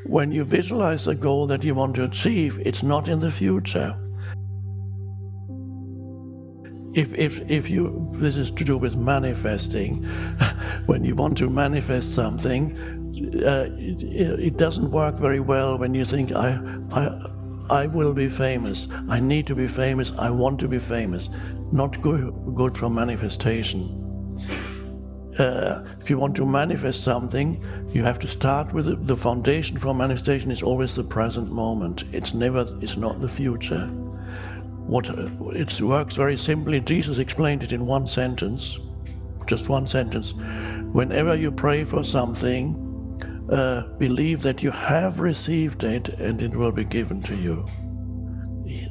when you visualize a goal that you want to achieve, it's not in the future. If you, this is to do with manifesting. When you want to manifest something, it doesn't work very well when you think, I will be famous, I need to be famous, I want to be famous. Not good for manifestation. If you want to manifest something, you have to start with the foundation for manifestation is always the present moment. It's not the future. It works very simply. Jesus explained it in one sentence, just one sentence. Whenever you pray for something, believe that you have received it and it will be given to you.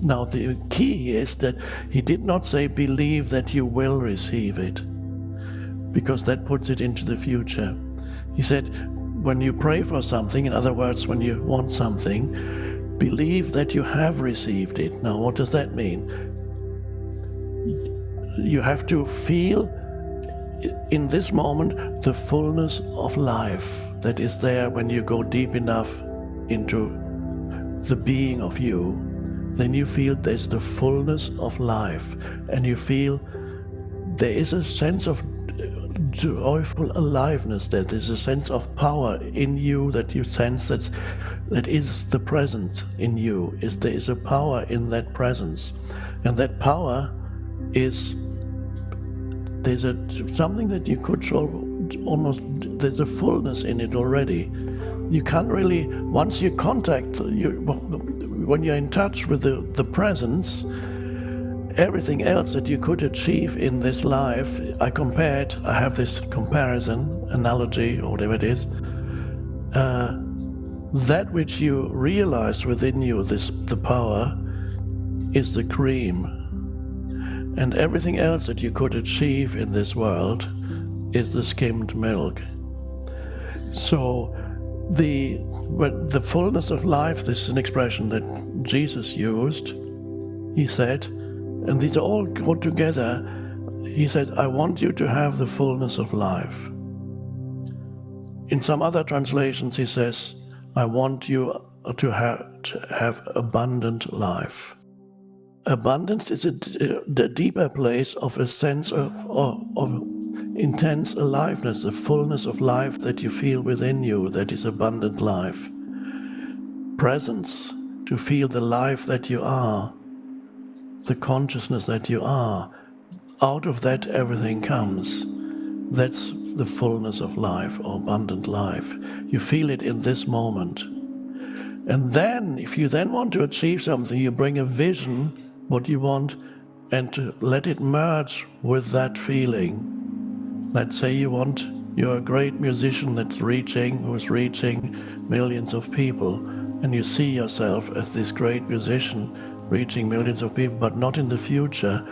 Now the key is that he did not say believe that you will receive it, because that puts it into the future. He said when you pray for something, in other words, when you want something, believe that you have received it. Now what does that mean? You have to feel in this moment the fullness of life that is there. When you go deep enough into the being of you, then you feel there's the fullness of life, and you feel there is a sense of joyful aliveness, that there's a sense of power in you, that you sense that is the presence in you, there is a power in that presence. And that power is, there's something that you could almost, there's a fullness in it already. You can't really, once you contact, when you're in touch with the presence, everything else that you could achieve in this life, I have this comparison, analogy, or whatever it is, that which you realize within you, the power, is the cream. And everything else that you could achieve in this world is the skimmed milk. So the fullness of life, this is an expression that Jesus used. He said, and these are all put together, he said, I want you to have the fullness of life. In some other translations he says, I want you to have abundant life. Abundance is the deeper place of a sense of intense aliveness, a fullness of life that you feel within you, that is abundant life. Presence, to feel the life that you are, the consciousness that you are. Out of that everything comes. That's the fullness of life, or abundant life. You feel it in this moment. And then, if you then want to achieve something, you bring a vision, what you want, and to let it merge with that feeling. Let's say you're a great musician who's reaching millions of people, and you see yourself as this great musician reaching millions of people, but not in the future.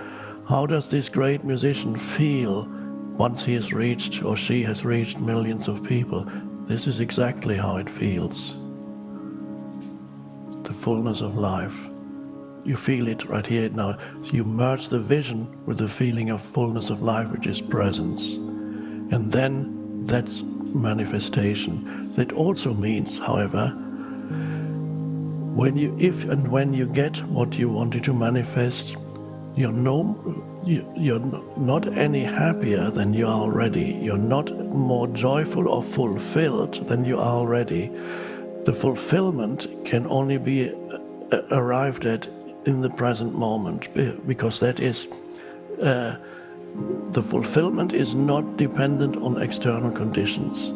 How does this great musician feel once he has reached, or she has reached, millions of people? This is exactly how it feels. The fullness of life. You feel it right here now. So you merge the vision with the feeling of fullness of life, which is presence. And then that's manifestation. That also means, however, if and when you get what you wanted to manifest, you're not any happier than you are already. You're not more joyful or fulfilled than you are already. The fulfillment can only be arrived at in the present moment, because that is, the fulfillment is not dependent on external conditions.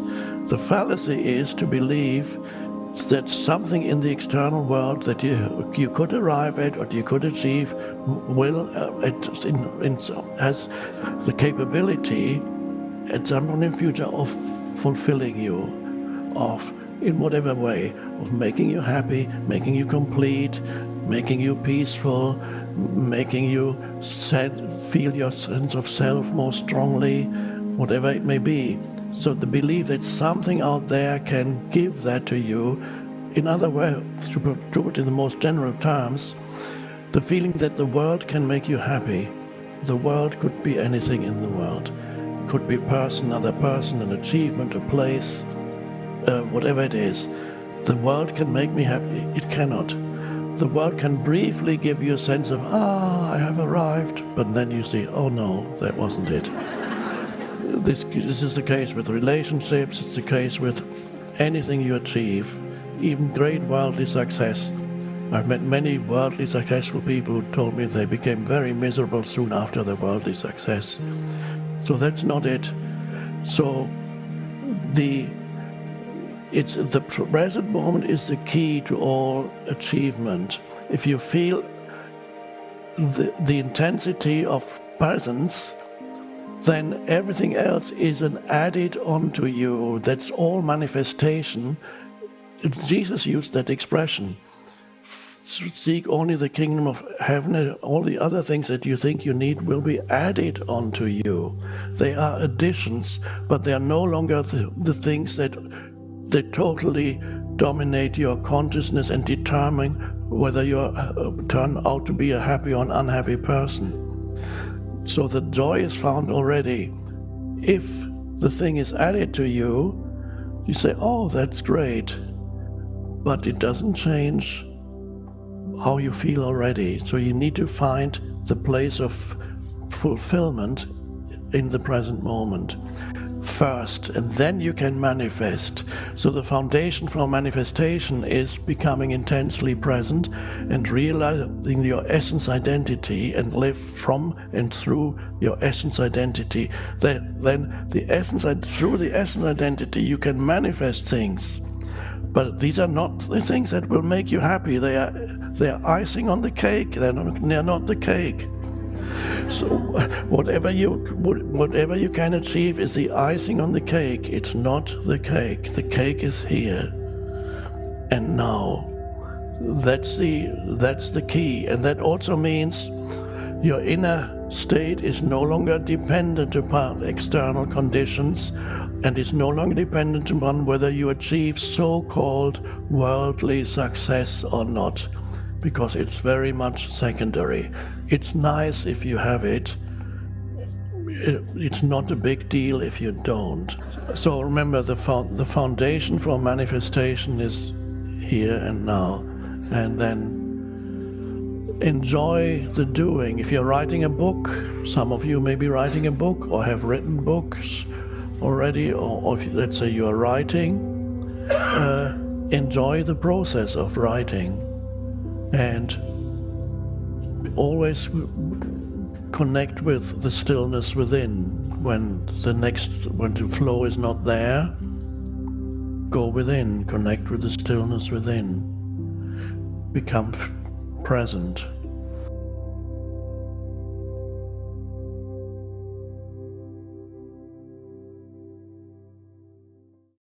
The fallacy is to believe that something in the external world that you could arrive at or you could achieve has the capability at some point in the future of fulfilling you, in whatever way, of making you happy, making you complete, making you peaceful, making you feel your sense of self more strongly, whatever it may be. So the belief that something out there can give that to you, in other words, to put it in the most general terms, the feeling that the world can make you happy. The world could be anything in the world. It could be a person, another person, an achievement, a place, whatever it is. The world can make me happy. It cannot. The world can briefly give you a sense of, I have arrived, but then you see, oh no, that wasn't it. This is the case with relationships, it's the case with anything you achieve, even great worldly success. I've met many worldly successful people who told me they became very miserable soon after their worldly success. So that's not it. So the present moment is the key to all achievement. If you feel the intensity of presence, then everything else is an added onto you. That's all manifestation. Jesus used that expression. Seek only the kingdom of heaven, and all the other things that you think you need will be added onto you. They are additions, but they are no longer the things that totally dominate your consciousness and determine whether you turn out to be a happy or an unhappy person. So the joy is found already. If the thing is added to you, you say, oh, that's great. But it doesn't change how you feel already. So you need to find the place of fulfillment in the present moment first, and then you can manifest. So the foundation for manifestation is becoming intensely present and realizing your essence identity and live from and through your essence identity. Then through the essence identity you can manifest things. But these are not the things that will make you happy. They are icing on the cake. They're not the cake. So whatever you can achieve is the icing on the cake. It's not the cake. The cake is here and now. That's the key. And that also means your inner state is no longer dependent upon external conditions, and is no longer dependent upon whether you achieve so-called worldly success or not, because it's very much secondary. It's nice if you have it. It's not a big deal if you don't. So remember, the foundation for manifestation is here and now, and then enjoy the doing. If you're writing a book, some of you may be writing a book or have written books already, or if, let's say, you are writing, enjoy the process of writing, and always connect with the stillness within. When the flow is not there, go within, connect with the stillness within, become present.